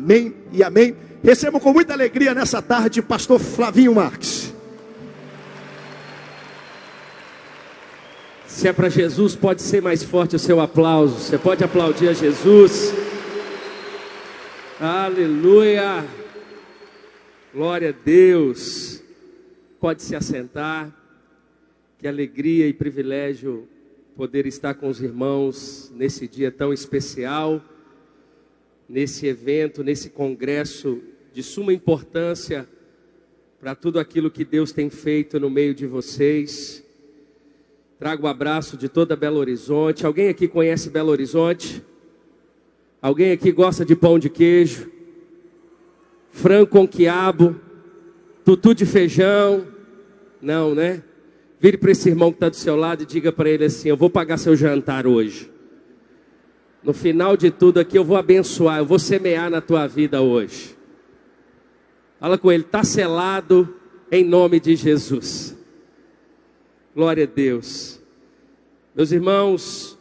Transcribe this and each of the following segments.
Amém e amém. Recebo com muita alegria nessa tarde pastor Flavinho Marques. Se é para Jesus, pode ser mais forte o seu aplauso. Você pode aplaudir a Jesus. Aleluia. Glória a Deus. Pode se assentar. Que alegria e privilégio poder estar com os irmãos nesse dia tão especial, nesse evento, nesse congresso de suma importância para tudo aquilo que Deus tem feito no meio de vocês. Trago o abraço de toda Belo Horizonte. Alguém aqui conhece Belo Horizonte? Alguém aqui gosta de pão de queijo? Frango com quiabo? Tutu de feijão? Não, né? Vire para esse irmão que está do seu lado e diga para ele assim: eu vou pagar seu jantar hoje. No final de tudo aqui eu vou abençoar, eu vou semear na tua vida hoje. Fala com ele: está selado em nome de Jesus. Glória a Deus. Meus irmãos,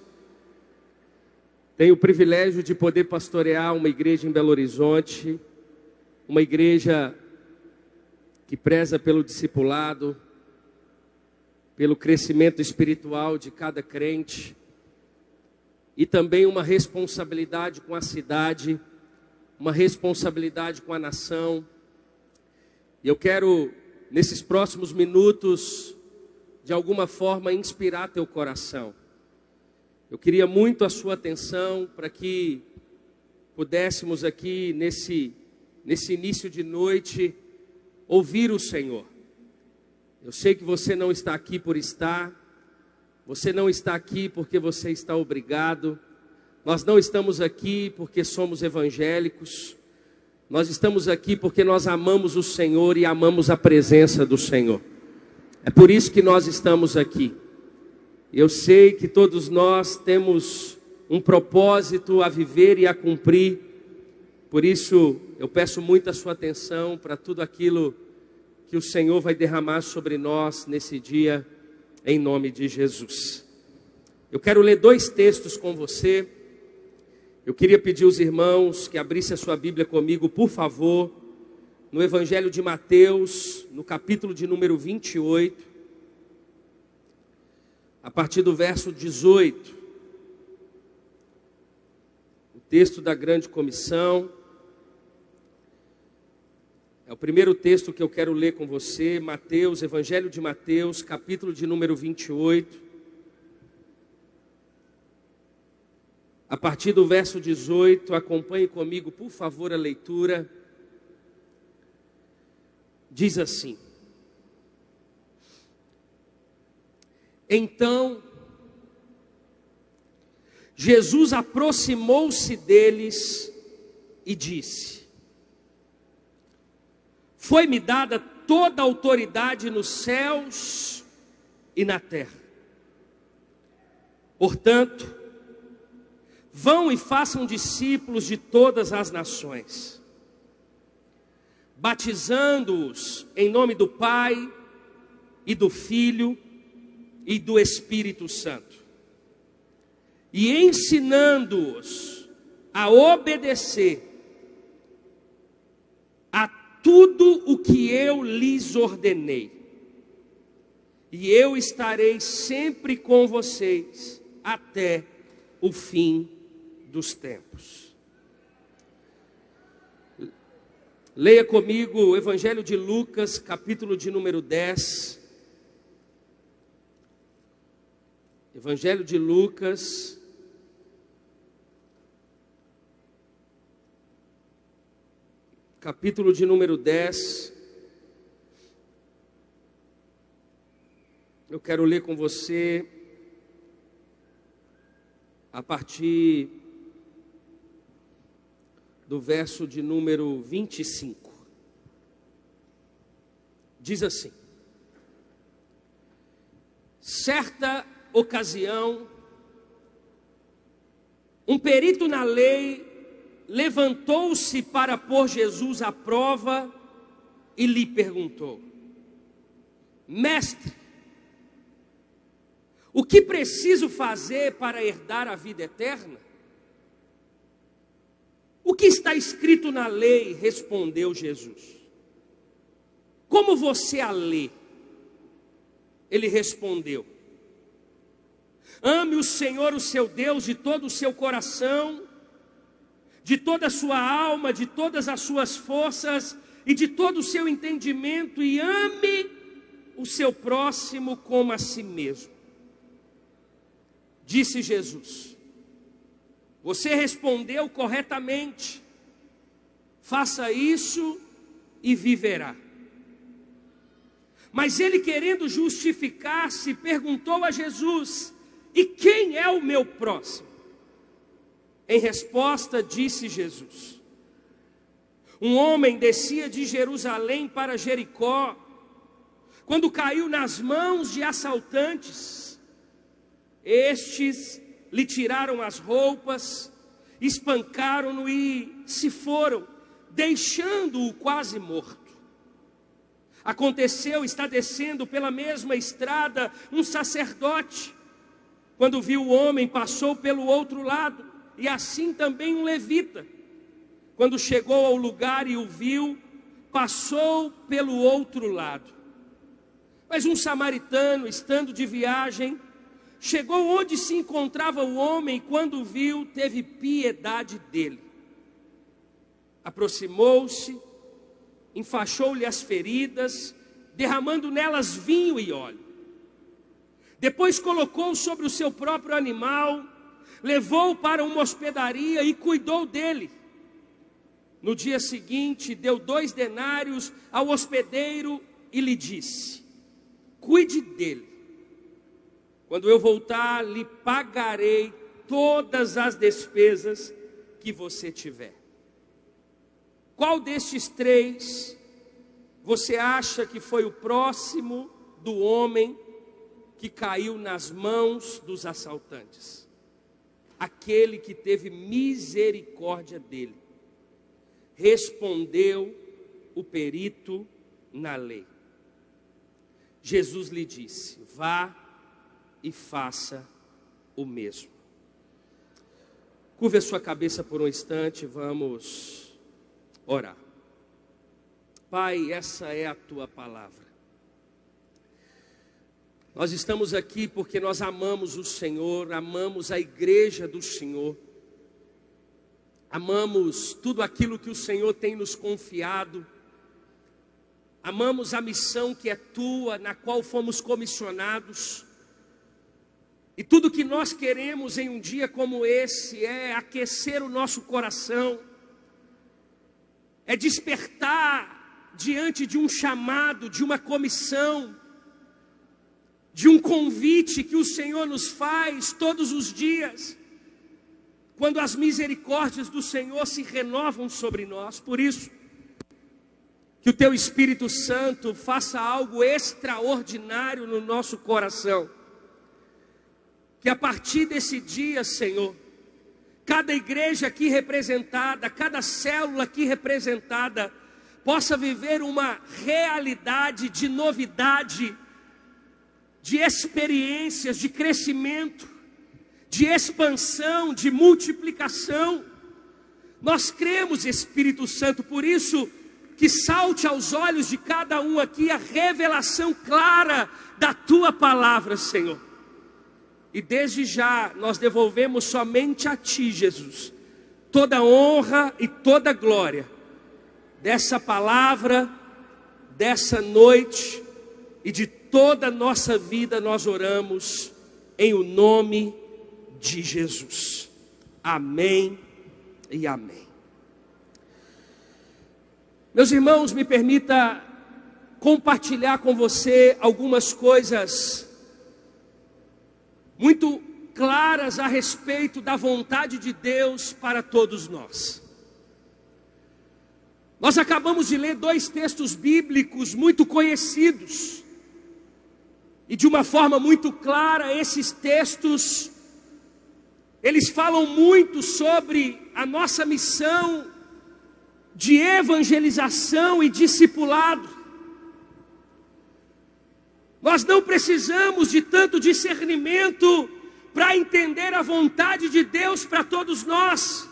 tenho o privilégio de poder pastorear uma igreja em Belo Horizonte, uma igreja que preza pelo discipulado, pelo crescimento espiritual de cada crente, e também uma responsabilidade com a cidade, uma responsabilidade com a nação. E eu quero, nesses próximos minutos, de alguma forma inspirar teu coração. Eu queria muito a sua atenção para que pudéssemos aqui nesse início de noite ouvir o Senhor. Eu sei que você não está aqui por estar, você não está aqui porque você está obrigado, nós não estamos aqui porque somos evangélicos, nós estamos aqui porque nós amamos o Senhor e amamos a presença do Senhor. É por isso que nós estamos aqui. Eu sei que todos nós temos um propósito a viver e a cumprir. Por isso eu peço muito a sua atenção para tudo aquilo que o Senhor vai derramar sobre nós nesse dia, em nome de Jesus. Eu quero ler 2 textos com você. Eu queria pedir aos irmãos que abrissem a sua Bíblia comigo, por favor, no Evangelho de Mateus, no capítulo de número 28, a partir do verso 18. O texto da grande comissão. É o primeiro texto que eu quero ler com você, Mateus, Evangelho de Mateus, capítulo de número 28. A partir do verso 18, acompanhe comigo, por favor, a leitura. Diz assim: então, Jesus aproximou-se deles e disse: foi-me dada toda a autoridade nos céus e na terra. Portanto, vão e façam discípulos de todas as nações, batizando-os em nome do Pai e do Filho e do Espírito Santo, e ensinando-os a obedecer a tudo o que eu lhes ordenei. E eu estarei sempre com vocês até o fim dos tempos. Leia comigo o Evangelho de Lucas, capítulo de número 10. Evangelho de Lucas, capítulo de número 10. Eu quero ler com você a partir do verso de número 25. Diz assim: certa ocasião, um perito na lei levantou-se para pôr Jesus à prova e lhe perguntou: mestre, o que preciso fazer para herdar a vida eterna? O que está escrito na lei? Respondeu Jesus. Como você a lê? Ele respondeu: ame o Senhor, o seu Deus, de todo o seu coração, de toda a sua alma, de todas as suas forças e de todo o seu entendimento, e ame o seu próximo como a si mesmo. Disse Jesus: você respondeu corretamente, faça isso e viverá. Mas ele, querendo justificar-se, perguntou a Jesus: e quem é o meu próximo? Em resposta, disse Jesus: um homem descia de Jerusalém para Jericó, quando caiu nas mãos de assaltantes. Estes lhe tiraram as roupas, espancaram-no e se foram, deixando-o quase morto. Aconteceu, está descendo pela mesma estrada um sacerdote. Quando viu o homem, passou pelo outro lado, e assim também um levita. Quando chegou ao lugar e o viu, passou pelo outro lado. Mas um samaritano, estando de viagem, chegou onde se encontrava o homem, e quando o viu, teve piedade dele. Aproximou-se, enfaixou-lhe as feridas, derramando nelas vinho e óleo. Depois colocou sobre o seu próprio animal, levou-o para uma hospedaria e cuidou dele. No dia seguinte, deu 2 denários ao hospedeiro e lhe disse: cuide dele. Quando eu voltar, lhe pagarei todas as despesas que você tiver. Qual destes 3 você acha que foi o próximo do homem que caiu nas mãos dos assaltantes? Aquele que teve misericórdia dele. Respondeu o perito na lei. Jesus lhe disse: vá e faça o mesmo. Curve a sua cabeça por um instante, vamos orar. Pai, essa é a tua palavra. Nós estamos aqui porque nós amamos o Senhor, amamos a igreja do Senhor, amamos tudo aquilo que o Senhor tem nos confiado, amamos a missão que é tua, na qual fomos comissionados. E tudo que nós queremos em um dia como esse é aquecer o nosso coração, é despertar diante de um chamado, de uma comissão, de um convite que o Senhor nos faz todos os dias, quando as misericórdias do Senhor se renovam sobre nós. Por isso, que o teu Espírito Santo faça algo extraordinário no nosso coração. Que a partir desse dia, Senhor, cada igreja aqui representada, cada célula aqui representada, possa viver uma realidade de novidade, de experiências, de crescimento, de expansão, de multiplicação. Nós cremos, Espírito Santo, por isso que salte aos olhos de cada um aqui a revelação clara da tua palavra, Senhor. E desde já nós devolvemos somente a ti, Jesus, toda honra e toda glória dessa palavra, dessa noite e de toda a nossa vida. Nós oramos em o nome de Jesus. Amém e amém. Meus irmãos, me permita compartilhar com você algumas coisas muito claras a respeito da vontade de Deus para todos nós. Nós acabamos de ler 2 textos bíblicos muito conhecidos, e de uma forma muito clara, esses textos, eles falam muito sobre a nossa missão de evangelização e discipulado. Nós não precisamos de tanto discernimento para entender a vontade de Deus para todos nós.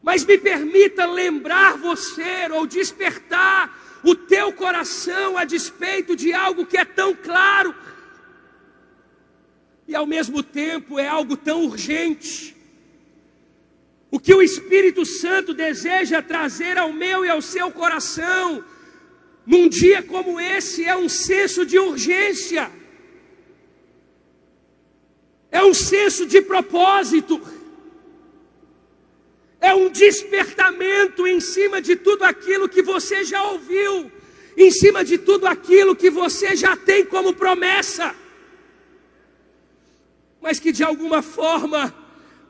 Mas me permita lembrar você ou despertar o teu coração a despeito de algo que é tão claro e ao mesmo tempo é algo tão urgente. O que o Espírito Santo deseja trazer ao meu e ao seu coração num dia como esse é um senso de urgência, é um senso de propósito, é um despertamento em cima de tudo aquilo que você já ouviu, em cima de tudo aquilo que você já tem como promessa, mas que de alguma forma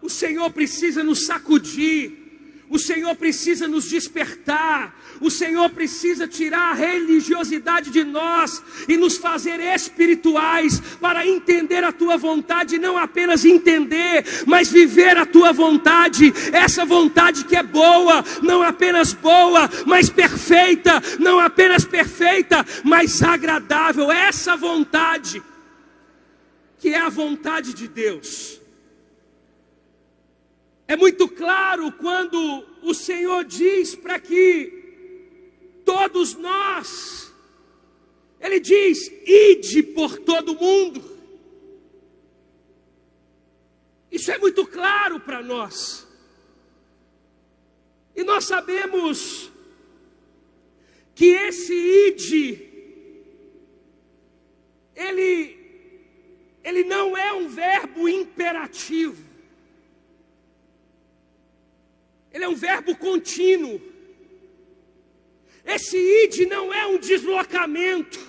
o Senhor precisa nos sacudir, o Senhor precisa nos despertar, o Senhor precisa tirar a religiosidade de nós e nos fazer espirituais para entender a Tua vontade, não apenas entender, mas viver a Tua vontade, essa vontade que é boa, não apenas boa, mas perfeita, não apenas perfeita, mas agradável, essa vontade que é a vontade de Deus. É muito claro quando o Senhor diz para que todos nós, Ele diz, ide por todo mundo. Isso é muito claro para nós. E nós sabemos que esse ide, ele não é um verbo imperativo. Ele é um verbo contínuo. Esse ide não é um deslocamento.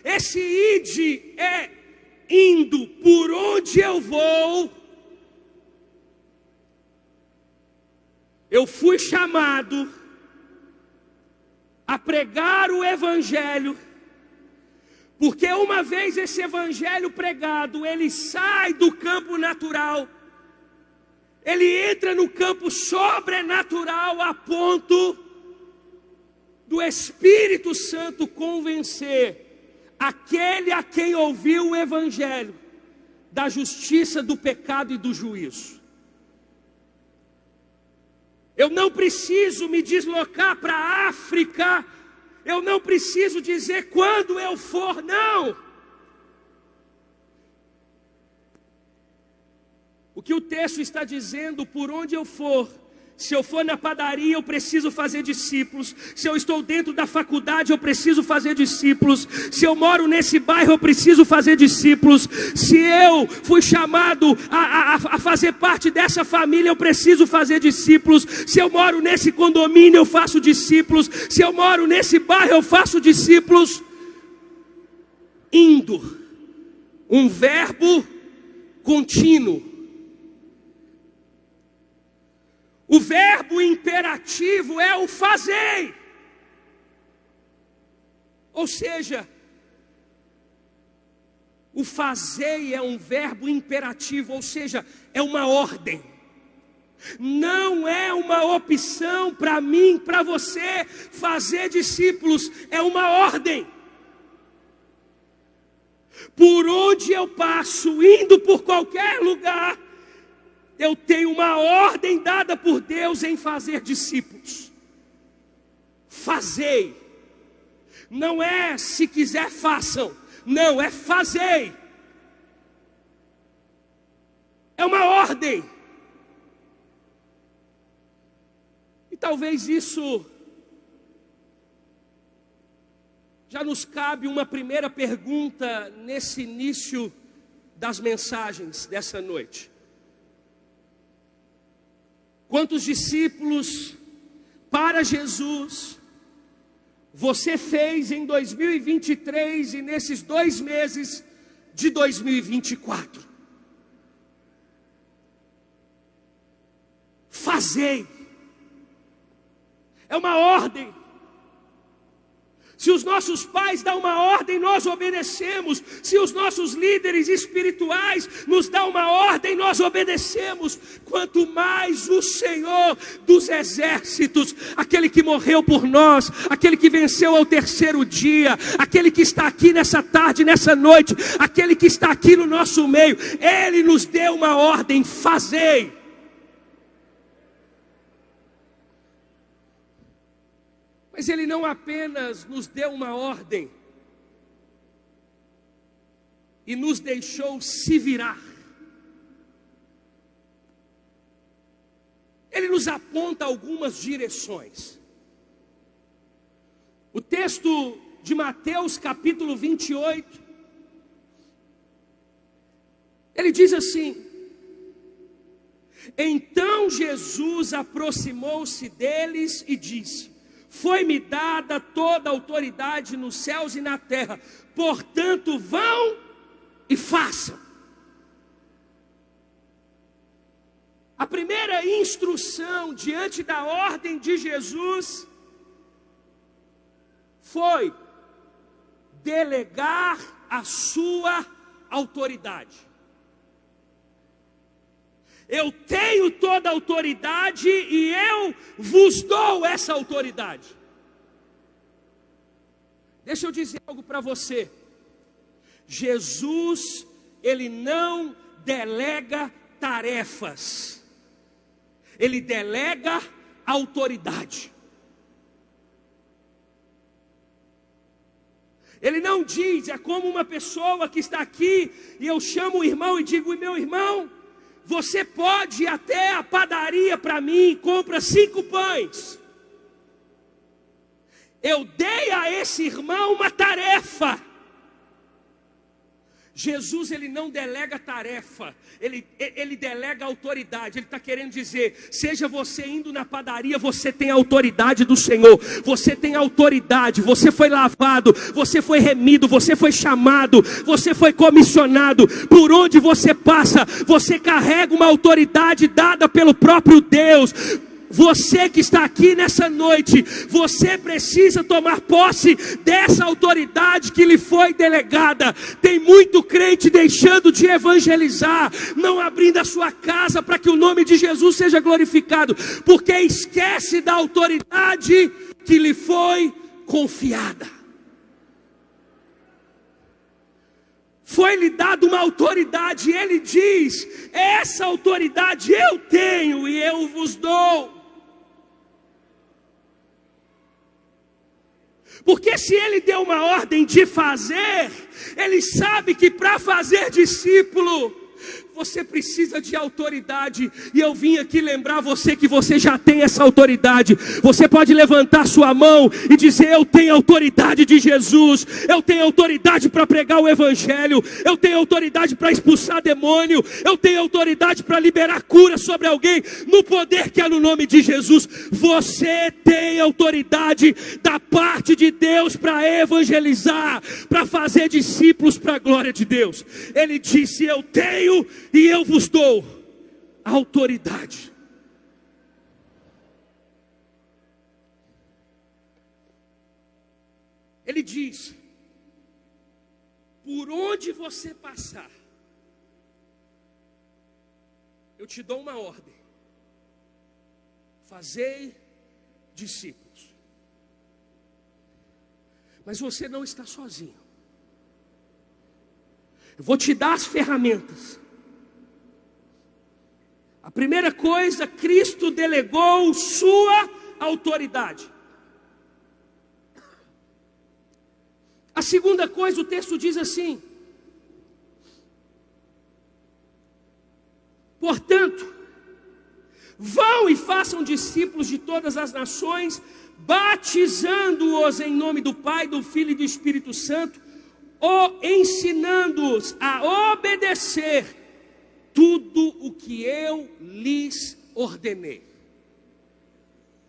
Esse ide é indo por onde eu vou. Eu fui chamado a pregar o Evangelho, porque uma vez esse Evangelho pregado, ele sai do campo natural, ele entra no campo sobrenatural a ponto do Espírito Santo convencer aquele a quem ouviu o Evangelho da justiça, do pecado e do juízo. Eu não preciso me deslocar para a África, eu não preciso dizer quando eu for, não. O que o texto está dizendo, por onde eu for, se eu for na padaria eu preciso fazer discípulos, se eu estou dentro da faculdade eu preciso fazer discípulos, se eu moro nesse bairro eu preciso fazer discípulos, se eu fui chamado a fazer parte dessa família eu preciso fazer discípulos, se eu moro nesse condomínio eu faço discípulos, se eu moro nesse bairro eu faço discípulos. Indo, um verbo contínuo. O verbo imperativo é o fazei. Ou seja, o fazei é um verbo imperativo, ou seja, é uma ordem. Não é uma opção para mim, para você fazer discípulos, é uma ordem. Por onde eu passo, indo por qualquer lugar, eu tenho uma ordem dada por Deus em fazer discípulos. Fazei. Não é se quiser façam. Não, é fazei. É uma ordem. E talvez isso já nos cabe uma primeira pergunta nesse início das mensagens dessa noite. Quantos discípulos para Jesus você fez em 2023 e nesses 2 meses de 2024? Fazei. É uma ordem. Se os nossos pais dão uma ordem, nós obedecemos. Se os nossos líderes espirituais nos dão uma ordem, nós obedecemos. Quanto mais o Senhor dos exércitos, aquele que morreu por nós, aquele que venceu ao 3º dia, aquele que está aqui nessa tarde, nessa noite, aquele que está aqui no nosso meio, Ele nos deu uma ordem: fazei. Mas Ele não apenas nos deu uma ordem e nos deixou se virar. Ele nos aponta algumas direções. O texto de Mateus capítulo 28, ele diz assim: então Jesus aproximou-se deles e disse: foi-me dada toda a autoridade nos céus e na terra, portanto vão e façam. A primeira instrução diante da ordem de Jesus foi delegar a sua autoridade. Eu tenho toda a autoridade e eu vos dou essa autoridade. Deixa eu dizer algo para você. Jesus, Ele não delega tarefas. Ele delega autoridade. Ele não diz, é como uma pessoa que está aqui e eu chamo o irmão e digo: meu irmão, você pode ir até a padaria para mim e compra 5 pães. Eu dei a esse irmão uma tarefa. Jesus, Ele não delega tarefa, ele delega autoridade. Ele está querendo dizer: seja você indo na padaria, você tem a autoridade do Senhor. Você tem autoridade, você foi lavado, você foi remido, você foi chamado, você foi comissionado. Por onde você passa, você carrega uma autoridade dada pelo próprio Deus. Você que está aqui nessa noite, você precisa tomar posse dessa autoridade que lhe foi delegada. Tem muito crente deixando de evangelizar, não abrindo a sua casa para que o nome de Jesus seja glorificado, porque esquece da autoridade que lhe foi confiada. Foi-lhe dado uma autoridade, e Ele diz: essa autoridade eu tenho e eu vos dou. Porque se Ele deu uma ordem de fazer, Ele sabe que para fazer discípulo, você precisa de autoridade. E eu vim aqui lembrar você que você já tem essa autoridade. Você pode levantar sua mão e dizer: eu tenho autoridade de Jesus. Eu tenho autoridade para pregar o Evangelho. Eu tenho autoridade para expulsar demônio. Eu tenho autoridade para liberar cura sobre alguém, no poder que há no nome de Jesus. Você tem autoridade da parte de Deus para evangelizar, para fazer discípulos para a glória de Deus. Ele disse: eu tenho e eu vos dou autoridade. Ele diz: por onde você passar, eu te dou uma ordem: fazei discípulos. Mas você não está sozinho. Eu vou te dar as ferramentas. A primeira coisa, Cristo delegou sua autoridade. A segunda coisa, o texto diz assim: portanto, vão e façam discípulos de todas as nações, batizando-os em nome do Pai, do Filho e do Espírito Santo, ou ensinando-os a obedecer tudo o que eu lhes ordenei.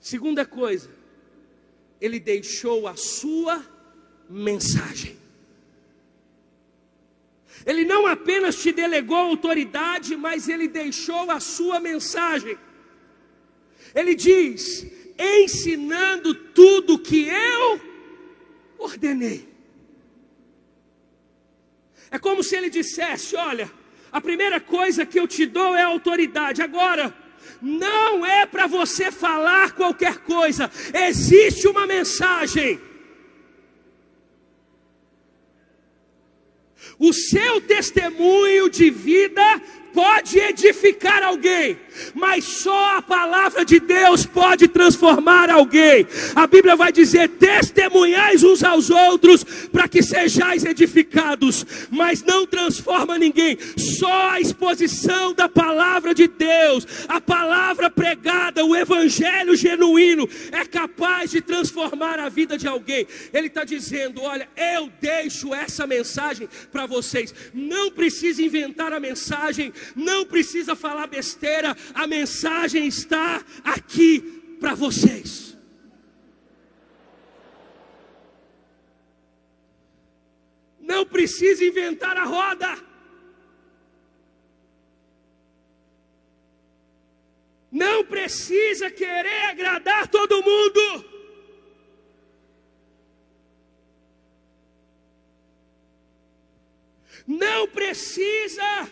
Segunda coisa, Ele deixou a sua mensagem. Ele não apenas te delegou autoridade, mas Ele deixou a sua mensagem. Ele diz: ensinando tudo que eu ordenei. É como se Ele dissesse: olha, a primeira coisa que eu te dou é a autoridade. Agora, não é para você falar qualquer coisa. Existe uma mensagem. O seu testemunho de vida pode edificar alguém, mas só a palavra de Deus pode transformar alguém. A Bíblia vai dizer: testemunhais uns aos outros para que sejais edificados, mas não transforma ninguém. Só a exposição da palavra de Deus, a palavra pregada, o evangelho genuíno é capaz de transformar a vida de alguém. Ele está dizendo: olha, eu deixo essa mensagem para vocês. Não precisa inventar a mensagem, não precisa falar besteira, a mensagem está aqui para vocês. Não precisa inventar a roda. Não precisa querer agradar todo mundo. Não precisa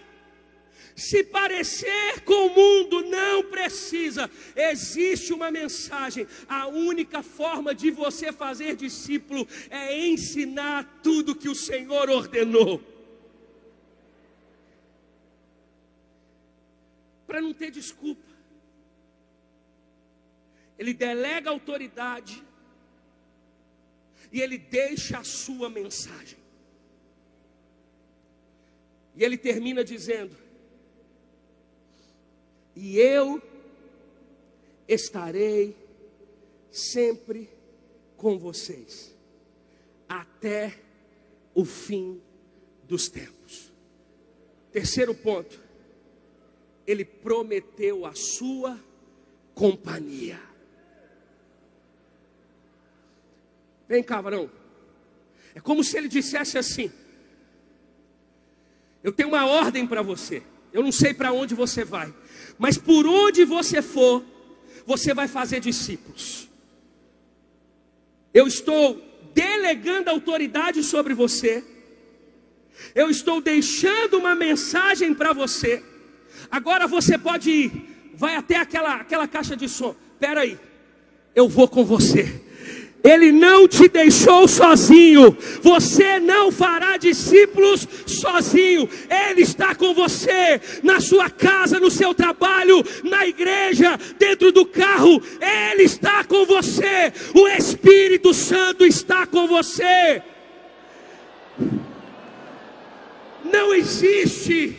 se parecer com o mundo, não precisa. Existe uma mensagem. A única forma de você fazer discípulo é ensinar tudo que o Senhor ordenou. Para não ter desculpa. Ele delega a autoridade e ele deixa a sua mensagem. E ele termina dizendo: e eu estarei sempre com vocês, até o fim dos tempos. Terceiro ponto, ele prometeu a sua companhia. Vem cá, varão. É como se ele dissesse assim: eu tenho uma ordem para você. Eu não sei para onde você vai, mas por onde você for, você vai fazer discípulos. Eu estou delegando autoridade sobre você. Eu estou deixando uma mensagem para você. Agora você pode ir. Vai até aquela caixa de som. Espera aí, eu vou com você. Ele não te deixou sozinho. Você não fará discípulos sozinho. Ele está com você, na sua casa, no seu trabalho, na igreja, dentro do carro. Ele está com você. O Espírito Santo está com você. Não existe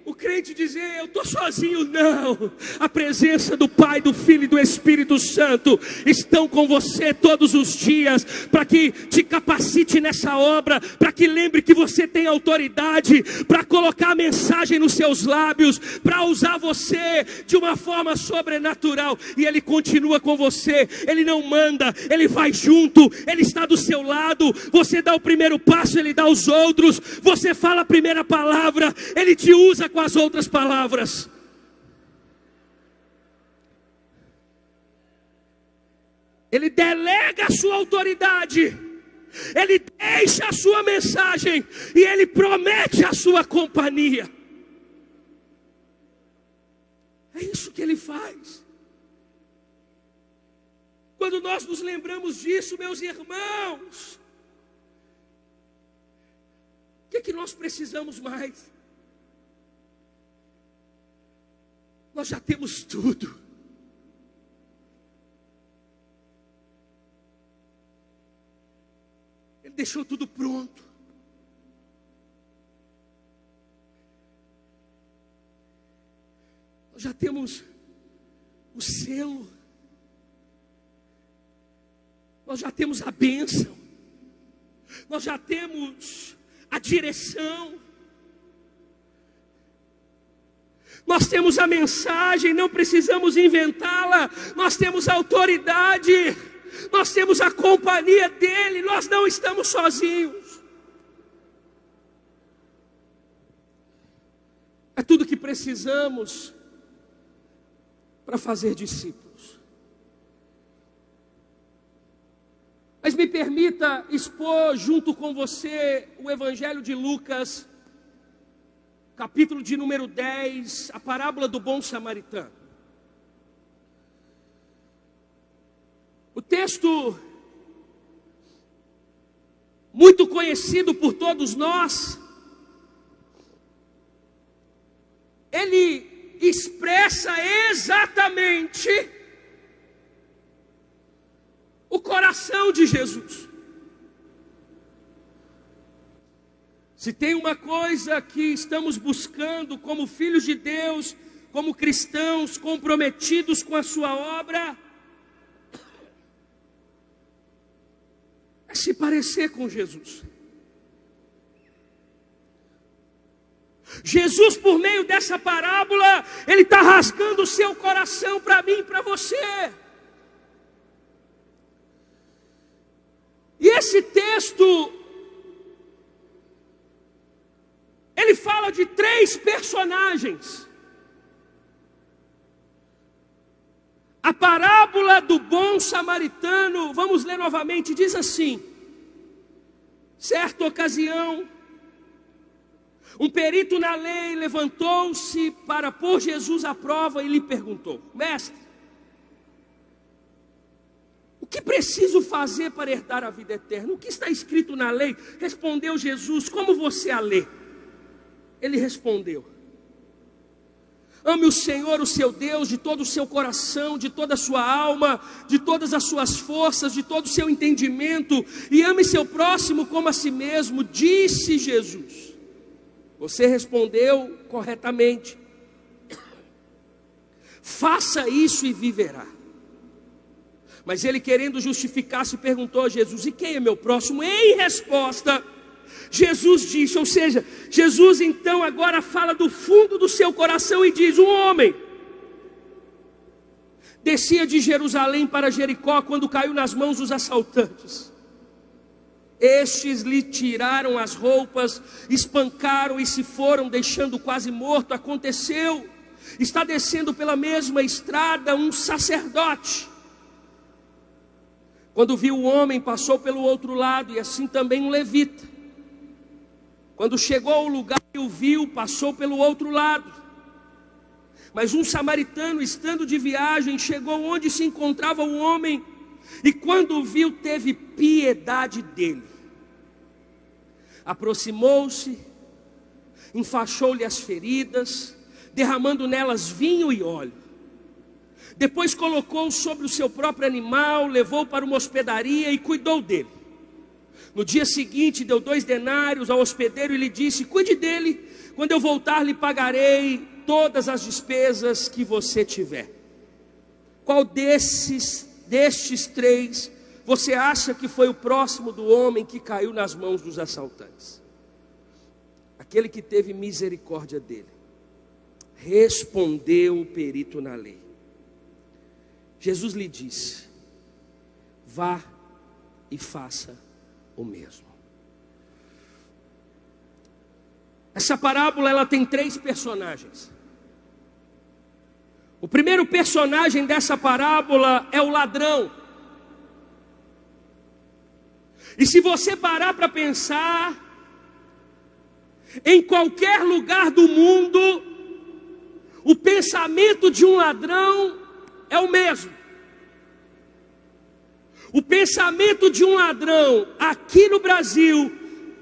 o crente dizer: eu estou sozinho. Não, a presença do Pai, do Filho e do Espírito Santo estão com você todos os dias, para que te capacite nessa obra, para que lembre que você tem autoridade, para colocar a mensagem nos seus lábios, para usar você de uma forma sobrenatural. E Ele continua com você. Ele não manda, Ele vai junto, Ele está do seu lado. Você dá o primeiro passo, Ele dá os outros. Você fala a primeira palavra, Ele te usa com as outras palavras. Ele delega a sua autoridade, ele deixa a sua mensagem e ele promete a sua companhia. É isso que ele faz. Quando nós nos lembramos disso, meus irmãos, o que nós precisamos mais? Nós já temos tudo. Ele deixou tudo pronto. Nós já temos o selo. Nós já temos a bênção. Nós já temos a direção. Nós temos a mensagem, não precisamos inventá-la. Nós temos a autoridade, nós temos a companhia dele, nós não estamos sozinhos. É tudo que precisamos para fazer discípulos. Mas me permita expor junto com você o Evangelho de Lucas, capítulo de número 10, a parábola do bom samaritano. O texto muito conhecido por todos nós, ele expressa exatamente o coração de Jesus. Se tem uma coisa que estamos buscando como filhos de Deus, como cristãos comprometidos com a sua obra, é se parecer com Jesus. Jesus, por meio dessa parábola, Ele está rasgando o seu coração para mim e para você. E esse texto, ele fala de 3 personagens. A parábola do bom samaritano, vamos ler novamente, diz assim: certa ocasião, um perito na lei levantou-se para pôr Jesus à prova e lhe perguntou: mestre, o que preciso fazer para herdar a vida eterna? O que está escrito na lei? Respondeu Jesus: como você a lê? Ele respondeu: ame o Senhor, o seu Deus, de todo o seu coração, de toda a sua alma, de todas as suas forças, de todo o seu entendimento, e ame seu próximo como a si mesmo. Disse Jesus: você respondeu corretamente. Faça isso e viverá. Mas ele, querendo justificar-se, perguntou a Jesus: e quem é meu próximo? Em resposta, Jesus disse, ou seja, Jesus então agora fala do fundo do seu coração e diz: um homem descia de Jerusalém para Jericó quando caiu nas mãos dos assaltantes. Estes lhe tiraram as roupas, espancaram e se foram, deixando quase morto. Aconteceu, está descendo pela mesma estrada um sacerdote. Quando viu o homem, passou pelo outro lado, e assim também um levita. Quando chegou ao lugar e o viu, passou pelo outro lado. Mas um samaritano, estando de viagem, chegou onde se encontrava o homem, e quando o viu, teve piedade dele. Aproximou-se, enfaixou-lhe as feridas, derramando nelas vinho e óleo. Depois colocou sobre o seu próprio animal, levou para uma hospedaria e cuidou dele. No dia seguinte deu 2 denários ao hospedeiro e lhe disse: cuide dele, quando eu voltar lhe pagarei todas as despesas que você tiver. Qual destes 3 você acha que foi o próximo do homem que caiu nas mãos dos assaltantes? Aquele que teve misericórdia dele. Respondeu o perito na lei. Jesus lhe disse: vá e faça o mesmo. Essa parábola ela tem 3 personagens. O primeiro personagem dessa parábola é o ladrão. E se você parar para pensar, em qualquer lugar do mundo, o pensamento de um ladrão é o mesmo. O pensamento de um ladrão aqui no Brasil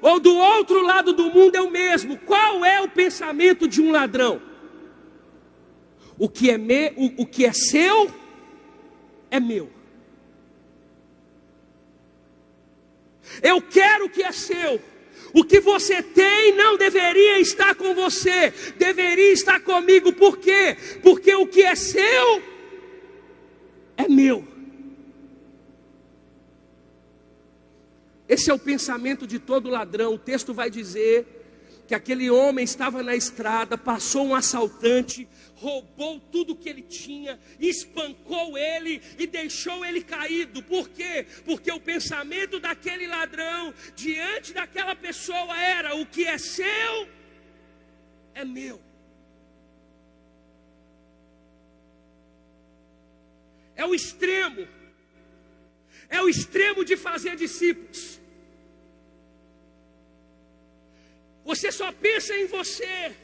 ou do outro lado do mundo é o mesmo. Qual é o pensamento de um ladrão? O que é seu é meu. Eu quero o que é seu. O que você tem não deveria estar com você, deveria estar comigo. Por quê? Porque o que é seu é meu. Esse é o pensamento de todo ladrão. O texto vai dizer que aquele homem estava na estrada, passou um assaltante, roubou tudo que ele tinha, espancou ele e deixou ele caído. Por quê? Porque o pensamento daquele ladrão diante daquela pessoa era: o que é seu é meu. É o extremo de fazer discípulos. Você só pensa em você.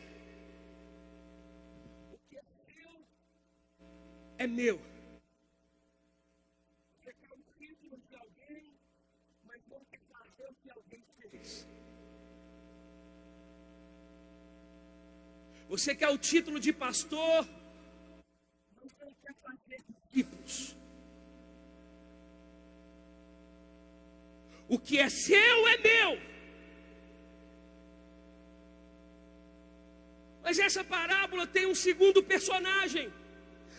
O que é seu é meu. Você quer o título de alguém, mas não quer fazer o que alguém fez. Você quer o título de pastor, mas não quer fazer discípulos. O que é seu é meu. Mas essa parábola tem um segundo personagem,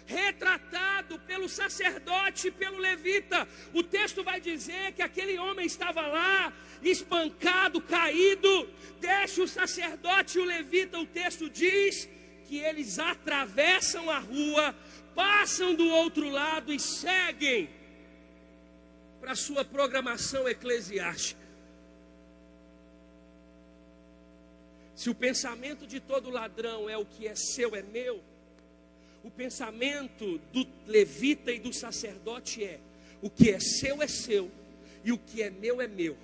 retratado pelo sacerdote e pelo levita. O texto vai dizer que aquele homem estava lá, espancado, caído. Deixa o sacerdote e o levita, o texto diz que eles atravessam a rua, passam do outro lado e seguem para a sua programação eclesiástica. Se o pensamento de todo ladrão é o que é seu é meu, o pensamento do levita e do sacerdote é: o que é seu e o que é meu.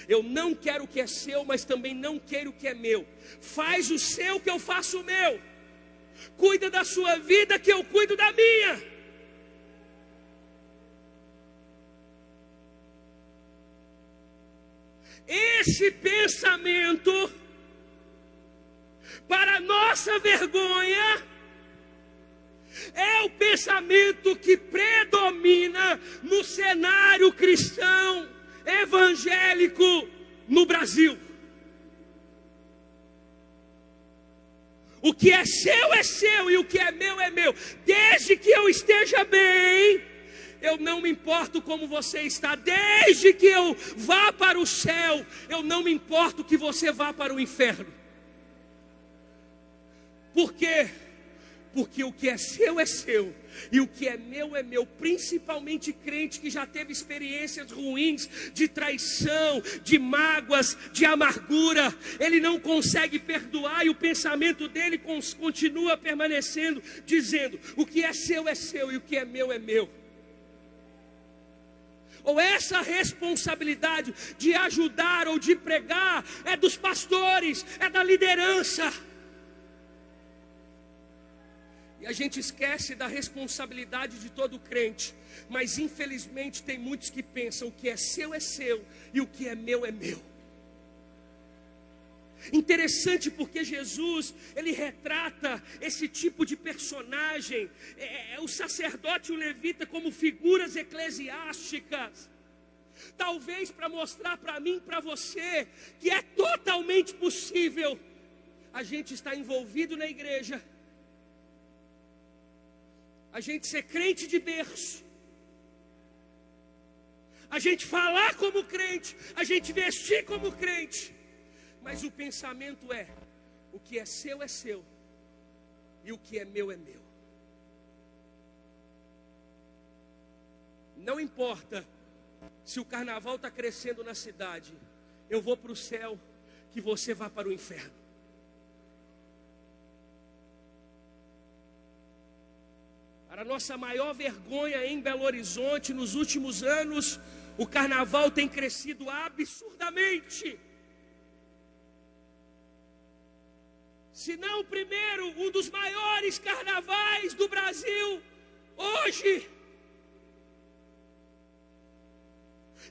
Eu não quero o que é seu, mas também não quero o que é meu. Faz o seu que eu faço o meu. Cuida da sua vida que eu cuido da minha. Esse pensamento, para nossa vergonha, é o pensamento que predomina no cenário cristão evangélico no Brasil. O que é seu e o que é meu. Desde que eu esteja bem, eu não me importo como você está. Desde que eu vá para o céu, eu não me importo que você vá para o inferno. Por quê? Porque o que é seu e o que é meu. Principalmente crente que já teve experiências ruins de traição, de mágoas, de amargura. Ele não consegue perdoar e o pensamento dele continua permanecendo, dizendo: o que é seu e o que é meu. Ou essa responsabilidade de ajudar ou de pregar é dos pastores, é da liderança. E a gente esquece da responsabilidade de todo crente. Mas infelizmente tem muitos que pensam: o que é seu e o que é meu. Interessante porque Jesus, ele retrata esse tipo de personagem, o sacerdote e o levita, como figuras eclesiásticas. Talvez para mostrar para mim e para você que é totalmente possível a gente estar envolvido na igreja, a gente ser crente de berço, a gente falar como crente, a gente vestir como crente, mas o pensamento é: o que é seu e o que é meu. Não importa se o carnaval está crescendo na cidade, eu vou para o céu, que você vá para o inferno. Para nossa maior vergonha em Belo Horizonte, nos últimos anos, o carnaval tem crescido absurdamente. Se não o primeiro, um dos maiores carnavais do Brasil hoje.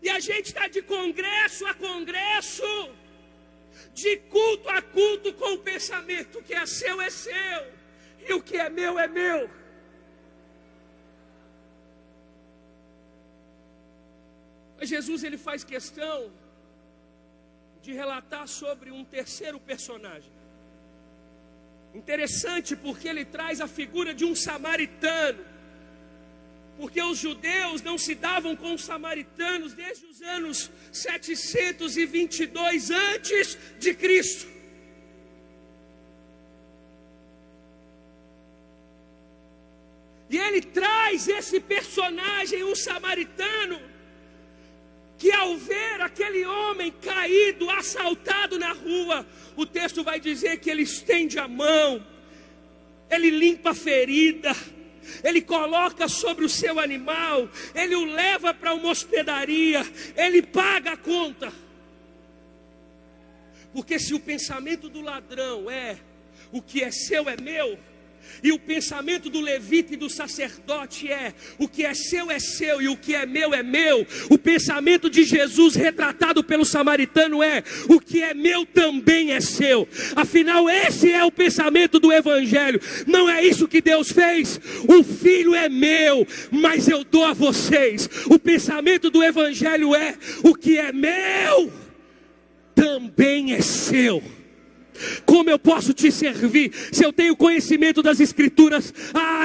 E a gente está de congresso a congresso, de culto a culto, com o pensamento: que é seu e o que é meu. Mas Jesus, ele faz questão de relatar sobre um terceiro personagem. Interessante porque ele traz a figura de um samaritano. Porque os judeus não se davam com os samaritanos desde os anos 722 antes de Cristo. E ele traz esse personagem, o samaritano, que ao ver aquele homem caído, assaltado na rua, o texto vai dizer que ele estende a mão, ele limpa a ferida, ele coloca sobre o seu animal, ele o leva para uma hospedaria, ele paga a conta. Porque se o pensamento do ladrão é: o que é seu é meu, E o pensamento do levita e do sacerdote é: o que é seu e o que é meu é meu. O pensamento de Jesus retratado pelo samaritano é: o que é meu também é seu. Afinal, esse é o pensamento do evangelho. Não é isso que Deus fez? O filho é meu, mas eu dou a vocês. O pensamento do evangelho é: o que é meu também é seu. Como eu posso te servir? Se eu tenho conhecimento das escrituras,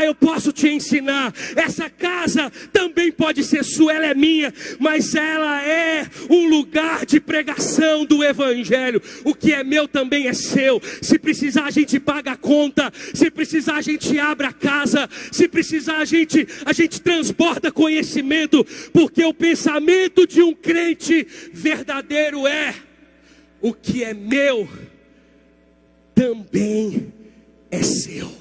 eu posso te ensinar. Essa casa também pode ser sua, ela é minha, mas ela é um lugar de pregação do evangelho. O que é meu também é seu. Se precisar, a gente paga a conta. Se precisar, a gente abre a casa. Se precisar, a gente transborda conhecimento, porque o pensamento de um crente verdadeiro é: o que é meu também é seu.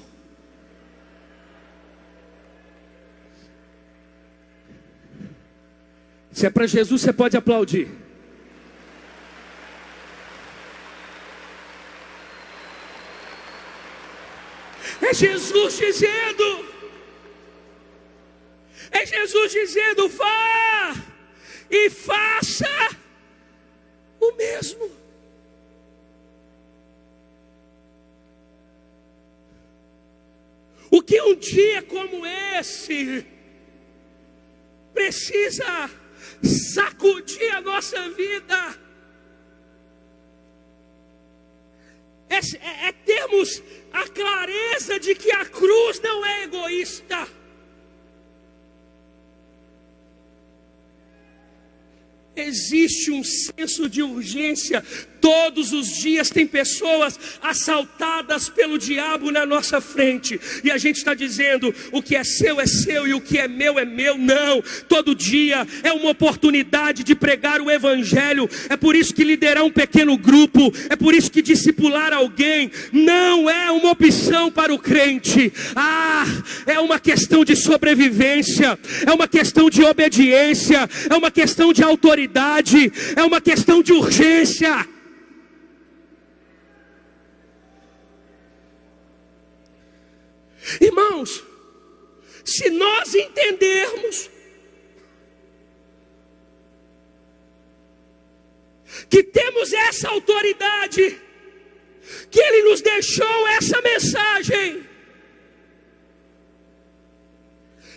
Se é para Jesus, você pode aplaudir. É Jesus dizendo: vá e faça o mesmo. O que um dia como esse precisa sacudir a nossa vida é termos a clareza de que a cruz não é egoísta. Existe um senso de urgência. Todos os dias tem pessoas assaltadas pelo diabo na nossa frente, e a gente está dizendo: o que é seu e o que é meu é meu. Não, todo dia é uma oportunidade de pregar o evangelho. É por isso que liderar um pequeno grupo, é por isso que discipular alguém não é uma opção para o crente. É uma questão de sobrevivência, é uma questão de obediência, é uma questão de autoridade, é uma questão de urgência. Irmãos, se nós entendermos que temos essa autoridade, que Ele nos deixou essa mensagem,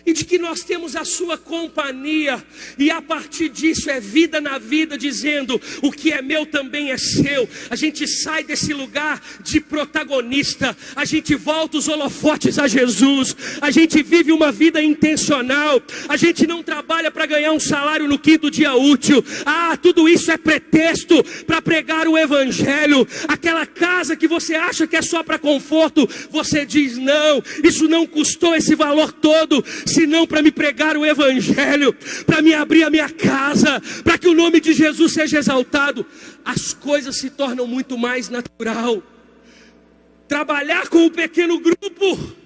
e de que nós temos a sua companhia, e a partir disso é vida na vida, dizendo: o que é meu também é seu. A gente sai desse lugar de protagonista, a gente volta os holofotes a Jesus, a gente vive uma vida intencional, a gente não trabalha para ganhar um salário no 5º dia útil. Tudo isso é pretexto para pregar o evangelho. Aquela casa que você acha que é só para conforto, você diz: não, isso não custou esse valor todo, senão para me pregar o evangelho, para me abrir a minha casa, para que o nome de Jesus seja exaltado. As coisas se tornam muito mais natural. Trabalhar com um pequeno grupo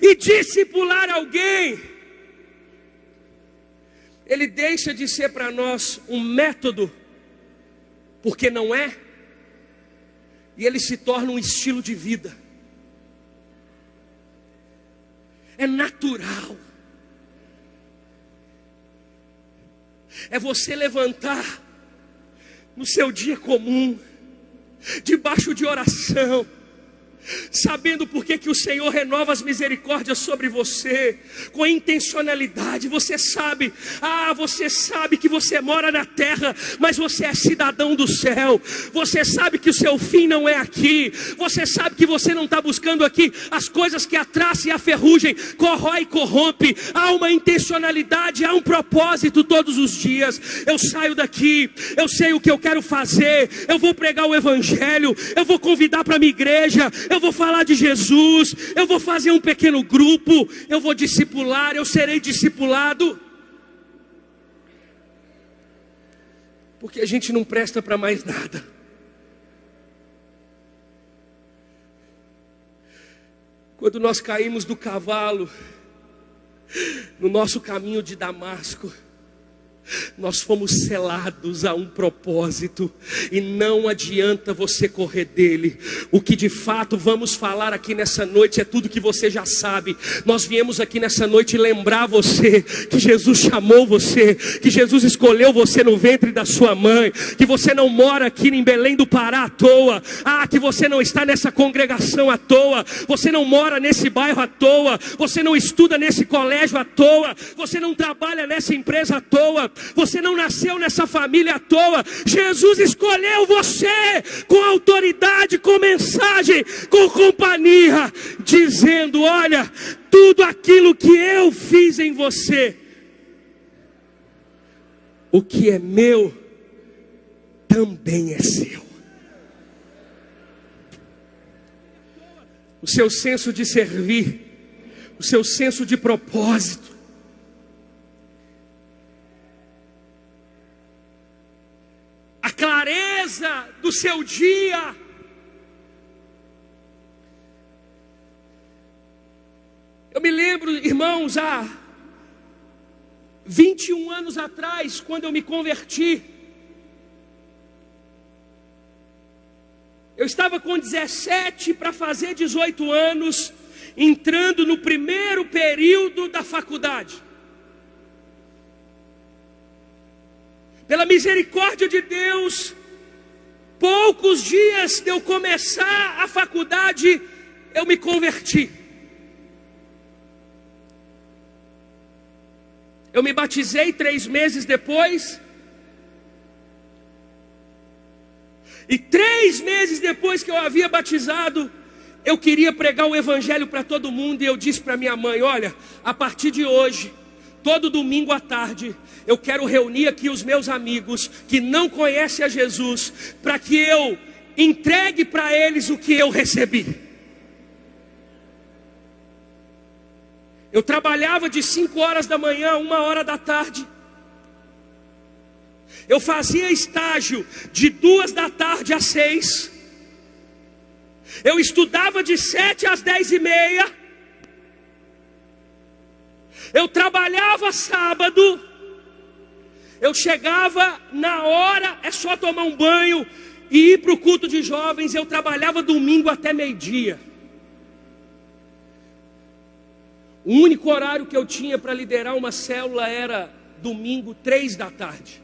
e discipular alguém, ele deixa de ser para nós um método, porque não é, e ele se torna um estilo de vida. É natural. É você levantar no seu dia comum, debaixo de oração, sabendo por que o Senhor renova as misericórdias sobre você, com intencionalidade. Você sabe que você mora na terra, mas você é cidadão do céu. Você sabe que o seu fim não é aqui. Você sabe que você não está buscando aqui as coisas que a traça e a ferrugem corrói e corrompe. Há uma intencionalidade, há um propósito todos os dias. Eu saio daqui, eu sei o que eu quero fazer, eu vou pregar o evangelho, eu vou convidar para a minha igreja, eu vou falar de Jesus, eu vou fazer um pequeno grupo, eu vou discipular, eu serei discipulado. Porque a gente não presta para mais nada. Quando nós caímos do cavalo no nosso caminho de Damasco, Nós fomos selados a um propósito, e não adianta você correr dele. O que de fato vamos falar aqui nessa noite é tudo que você já sabe. Nós viemos aqui nessa noite lembrar você que Jesus chamou você, que Jesus escolheu você no ventre da sua mãe, que você não mora aqui em Belém do Pará à toa, que você não está nessa congregação à toa, você não mora nesse bairro à toa, você não estuda nesse colégio à toa, você não trabalha nessa empresa à toa, você não nasceu nessa família à toa. Jesus escolheu você com autoridade, com mensagem, com companhia, dizendo: olha, tudo aquilo que eu fiz em você, o que é meu também é seu. O seu senso de servir, o seu senso de propósito, a clareza do seu dia, eu me lembro, irmãos, há 21 anos atrás, quando eu me converti, eu estava com 17 para fazer 18 anos, entrando no primeiro período da faculdade. Pela misericórdia de Deus, poucos dias de eu começar a faculdade, eu me converti. Eu me batizei 3 meses depois. E 3 meses depois que eu havia batizado, eu queria pregar o evangelho para todo mundo. E eu disse para minha mãe: olha, a partir de hoje, todo domingo à tarde, eu quero reunir aqui os meus amigos que não conhecem a Jesus, para que eu entregue para eles o que eu recebi. Eu trabalhava de 5 horas da manhã a 1 hora da tarde. Eu fazia estágio de 2 da tarde às 6. Eu estudava de 7 às 10h30. Eu trabalhava sábado. Eu chegava na hora, é só tomar um banho e ir para o culto de jovens. Eu trabalhava domingo até meio-dia. O único horário que eu tinha para liderar uma célula era domingo, 3 da tarde.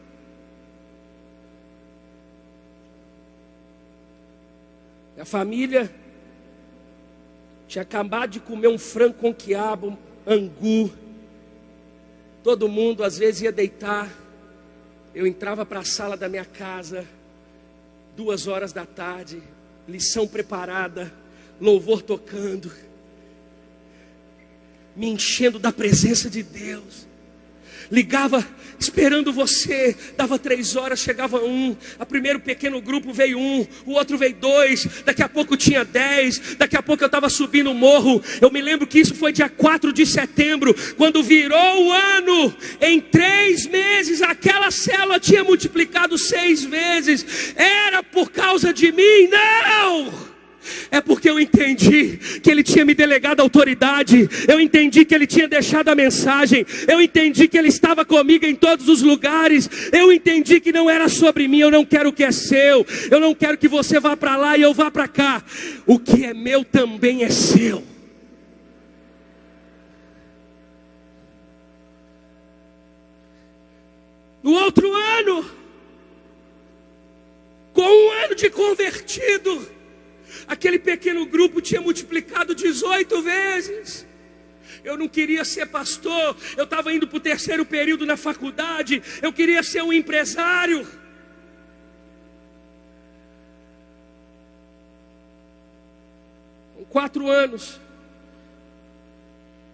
A família tinha acabado de comer um frango com quiabo, angu. Todo mundo às vezes ia deitar. Eu entrava para a sala da minha casa, 2 horas da tarde, lição preparada, louvor tocando, me enchendo da presença de Deus. Ligava esperando você, dava 3 horas, chegava 1, a primeiro pequeno grupo veio 1, o outro veio 2, daqui a pouco tinha 10, daqui a pouco eu estava subindo o morro. Eu me lembro que isso foi dia 4 de setembro, quando virou o ano, em 3 meses, aquela célula tinha multiplicado 6 vezes. Era por causa de mim? Não! É porque eu entendi que Ele tinha me delegado autoridade. Eu entendi que Ele tinha deixado a mensagem. Eu entendi que Ele estava comigo em todos os lugares. Eu entendi que não era sobre mim. Eu não quero o que é seu. Eu não quero que você vá para lá e eu vá para cá. O que é meu também é seu. No outro ano, com 1 ano de convertido, aquele pequeno grupo tinha multiplicado 18 vezes. Eu não queria ser pastor. Eu estava indo para o 3º período na faculdade. Eu queria ser um empresário. Com 4 anos,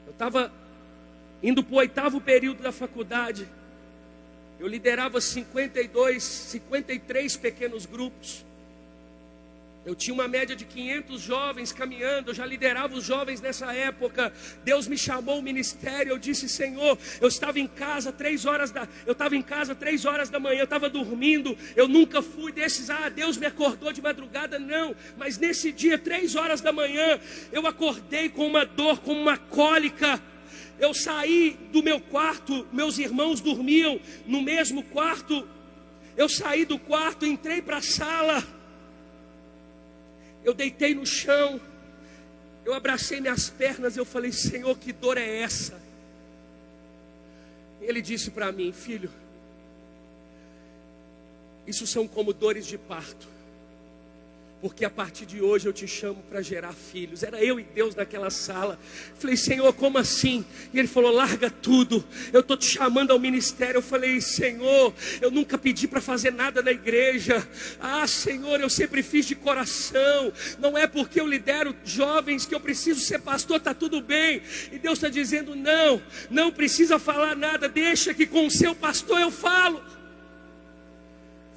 eu estava indo para o 8º período da faculdade. Eu liderava 53 pequenos grupos. Eu tinha uma média de 500 jovens caminhando. Eu já liderava os jovens nessa época. Deus me chamou ao ministério. Eu disse: Senhor, eu estava em casa 3 horas da manhã. Eu estava dormindo. Eu nunca fui desses: Deus me acordou de madrugada. Não, mas nesse dia, 3 horas da manhã, eu acordei com uma dor, com uma cólica. eu saí do meu quarto, meus irmãos dormiam no mesmo quarto. Eu saí do quarto, entrei para a sala. Eu deitei no chão. Eu abracei minhas pernas. Eu falei: Senhor, que dor é essa? Ele disse para mim: filho, isso são como dores de parto. Porque a partir de hoje eu te chamo para gerar filhos. Era eu e Deus naquela sala. Falei: Senhor, como assim? E Ele falou: larga tudo, eu estou te chamando ao ministério. Eu falei: Senhor, eu nunca pedi para fazer nada na igreja. Ah, Senhor, eu sempre fiz de coração. Não é porque eu lidero jovens que eu preciso ser pastor, está tudo bem. E Deus está dizendo: não, não precisa falar nada. Deixa que com o seu pastor eu falo.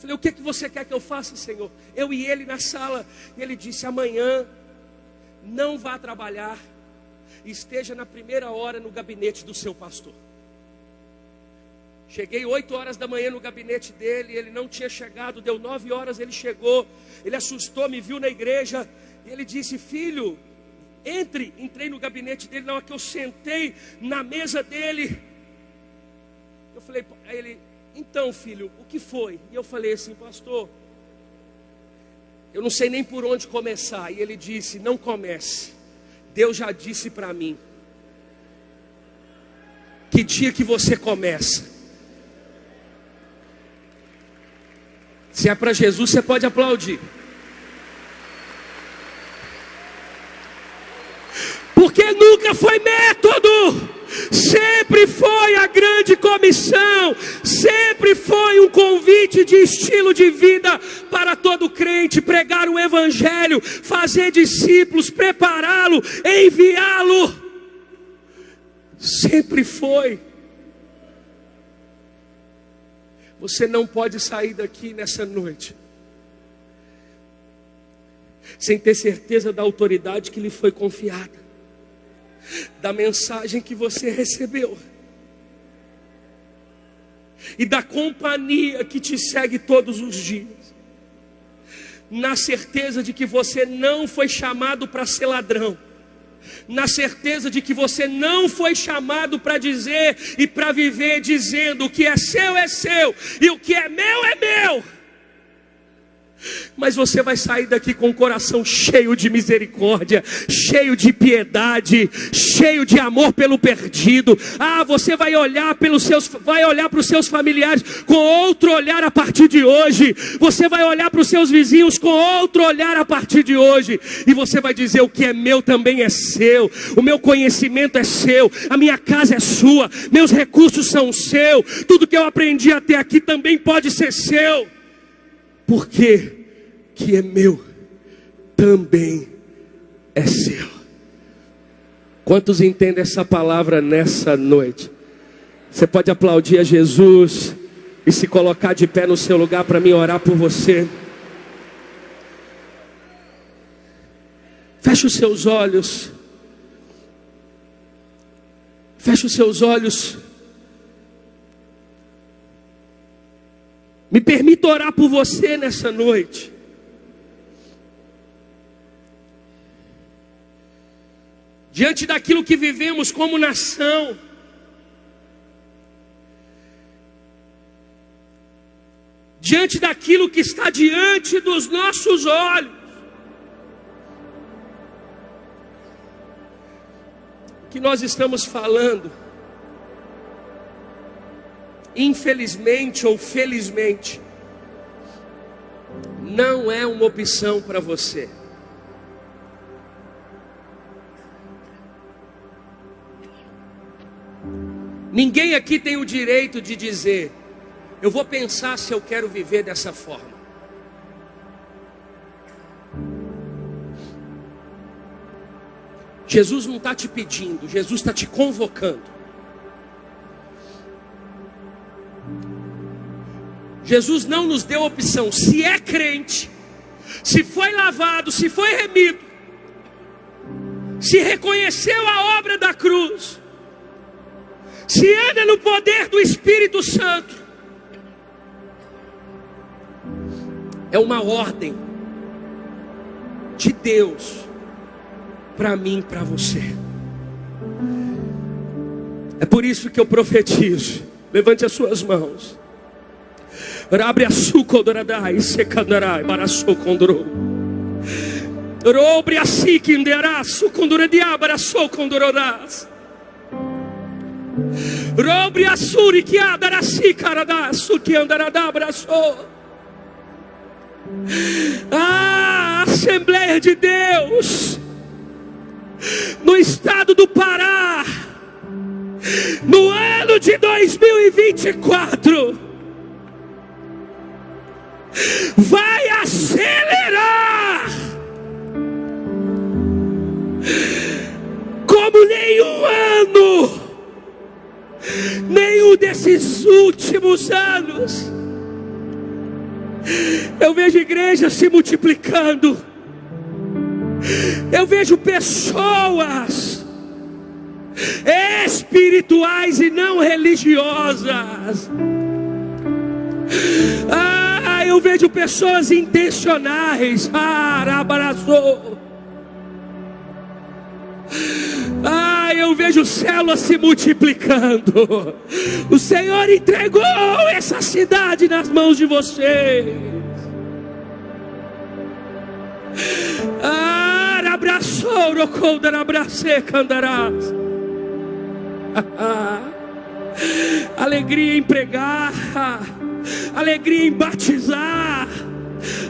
Falei: o que você quer que eu faça, Senhor? Eu e ele na sala. E ele disse: amanhã não vá trabalhar, esteja na primeira hora no gabinete do seu pastor. Cheguei 8 horas da manhã no gabinete dele. Ele não tinha chegado, deu 9 horas, ele chegou. Ele assustou, me viu na igreja. E ele disse: filho, entre. Entrei no gabinete dele. Na hora que eu sentei na mesa dele, eu falei, aí ele: então, filho, o que foi? E eu falei assim: pastor, eu não sei nem por onde começar. E ele disse: não comece. Deus já disse para mim que dia que você começa. Se é para Jesus, você pode aplaudir. Porque nunca foi método. Sempre foi a grande comissão, sempre foi um convite de estilo de vida para todo crente: pregar o evangelho, fazer discípulos, prepará-lo, enviá-lo. Sempre foi. Você não pode sair daqui nessa noite sem ter certeza da autoridade que lhe foi confiada, da mensagem que você recebeu e da companhia que te segue todos os dias, na certeza de que você não foi chamado para ser ladrão, na certeza de que você não foi chamado para dizer e para viver dizendo: o que é seu e o que é meu. Mas você vai sair daqui com o coração cheio de misericórdia, cheio de piedade, cheio de amor pelo perdido. Ah, você vai olhar para os seus familiares com outro olhar a partir de hoje. Você vai olhar para os seus vizinhos com outro olhar a partir de hoje. E você vai dizer: o que é meu também é seu. O meu conhecimento é seu. A minha casa é sua. Meus recursos são seus. Tudo que eu aprendi até aqui também pode ser seu. Porque que é meu também é seu. Quantos entendem essa palavra nessa noite? Você pode aplaudir a Jesus e se colocar de pé no seu lugar para mim orar por você. Feche os seus olhos. Feche os seus olhos. Me permita orar por você nessa noite. Diante daquilo que vivemos como nação, diante daquilo que está diante dos nossos olhos, que nós estamos falando, infelizmente ou felizmente, não é uma opção para você. Ninguém aqui tem o direito de dizer: eu vou pensar se eu quero viver dessa forma. Jesus não está te pedindo, Jesus está te convocando. Jesus não nos deu opção. Se é crente, se foi lavado, se foi remido, se reconheceu a obra da cruz, se anda no poder do Espírito Santo, é uma ordem de Deus para mim e para você. É por isso que eu profetizo. Levante as suas mãos. Abre a sucodoradai, secandarai, baraçocondro. Robre a siquinderá, sucondoradiabara, socondororás. Robre a suriquiadara, sicaradá, suquiandaradabra, so. Ah, Assembleia de Deus, no estado do Pará, no ano de 2024, vai acelerar como nenhum ano, nenhum desses últimos anos. Eu vejo igrejas se multiplicando. Eu vejo pessoas espirituais e não religiosas. Ah, eu vejo pessoas intencionais. Ah, eu vejo células se multiplicando. O Senhor entregou essa cidade nas mãos de vocês. Ah, abraçou, rocolda, abracei, candarás. Alegria em pregar, alegria em batizar,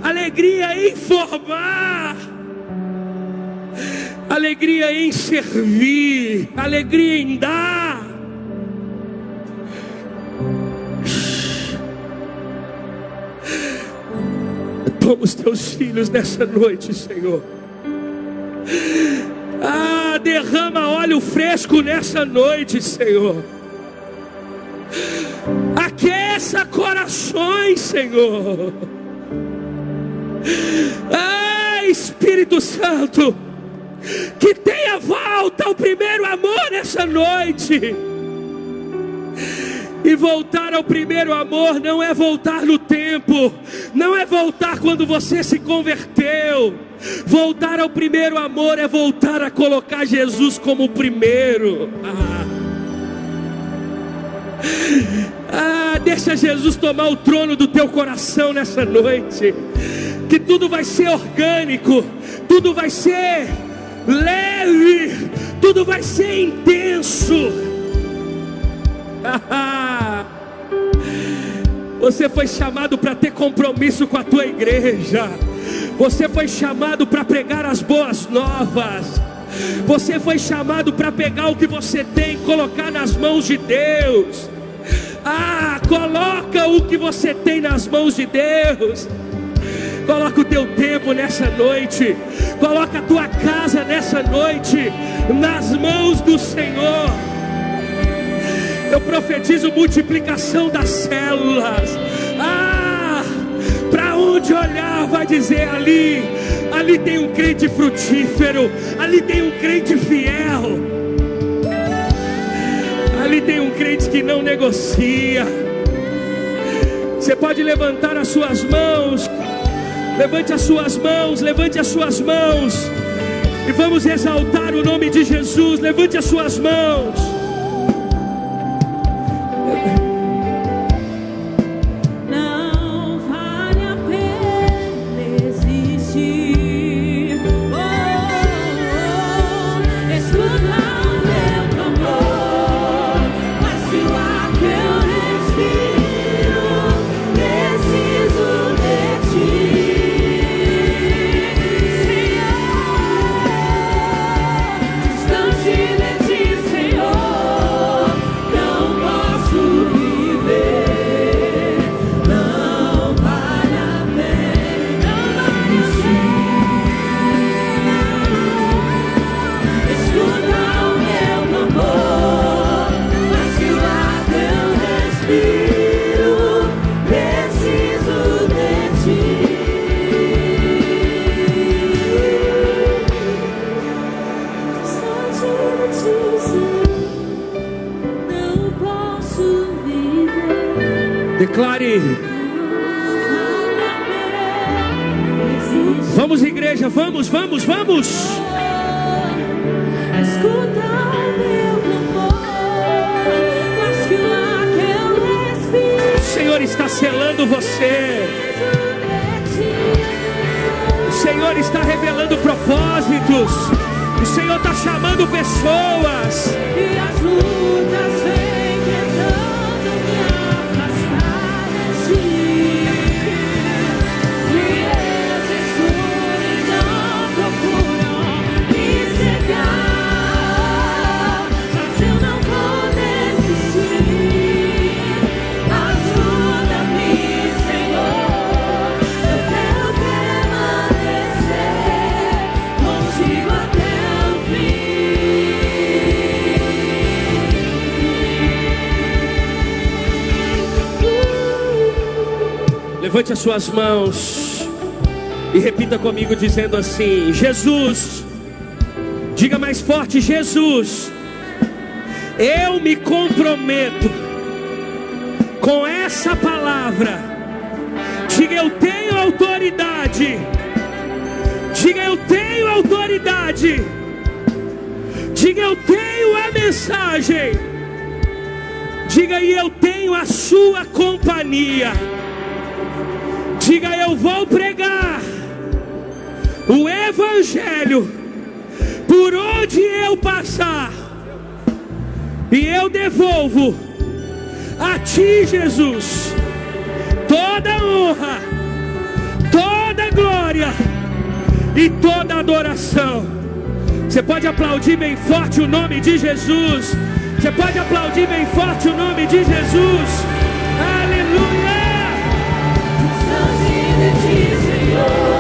alegria em formar, alegria em servir, alegria em dar. Toma os teus filhos nessa noite, Senhor. Ah, derrama óleo fresco nessa noite, Senhor. Aqueça corações, Senhor. Ah, Espírito Santo, que tenha volta ao primeiro amor nessa noite. E voltar ao primeiro amor não é voltar no tempo, não é voltar quando você se converteu. Voltar ao primeiro amor é voltar a colocar Jesus como o primeiro. Deixa Jesus tomar o trono do teu coração nessa noite. Que tudo vai ser orgânico, tudo vai ser leve, tudo vai ser intenso. Você foi chamado para ter compromisso com a tua igreja. Você foi chamado para pregar as boas novas. Você foi chamado para pegar o que você tem e colocar nas mãos de Deus. Coloca o que você tem nas mãos de Deus. Coloca o teu tempo nessa noite. Coloca a tua casa nessa noite nas mãos do Senhor. Eu profetizo multiplicação das células. Para onde olhar vai dizer ali tem um crente frutífero, ali tem um crente fiel, ali tem um crente que não negocia. Você pode levantar as suas mãos. Levante as suas mãos, levante as suas mãos e vamos exaltar o nome de Jesus. Levante as suas mãos. Declare. Vamos, igreja, vamos. Escuta o meu clamor, selando você. O Senhor está revelando propósitos. O Senhor está chamando pessoas. E as lutas vêm tentando me afastar de ti. E esses não procuram me cegar, mas eu não vou desistir. Ajuda-me, Senhor. Eu quero permanecer contigo até o fim. Levante as suas mãos e repita comigo dizendo assim: Jesus. Diga mais forte: Jesus, eu me comprometo com essa palavra. Diga: eu tenho autoridade. Diga: eu tenho autoridade. Diga: eu tenho a mensagem. Diga: e eu tenho a sua companhia. Diga: eu vou pregar o evangelho por onde eu passar, e eu devolvo a ti, Jesus, toda honra, toda glória e toda adoração. Você pode aplaudir bem forte o nome de Jesus. Você pode aplaudir bem forte o nome de Jesus. Aleluia! Sangue de ti, Senhor.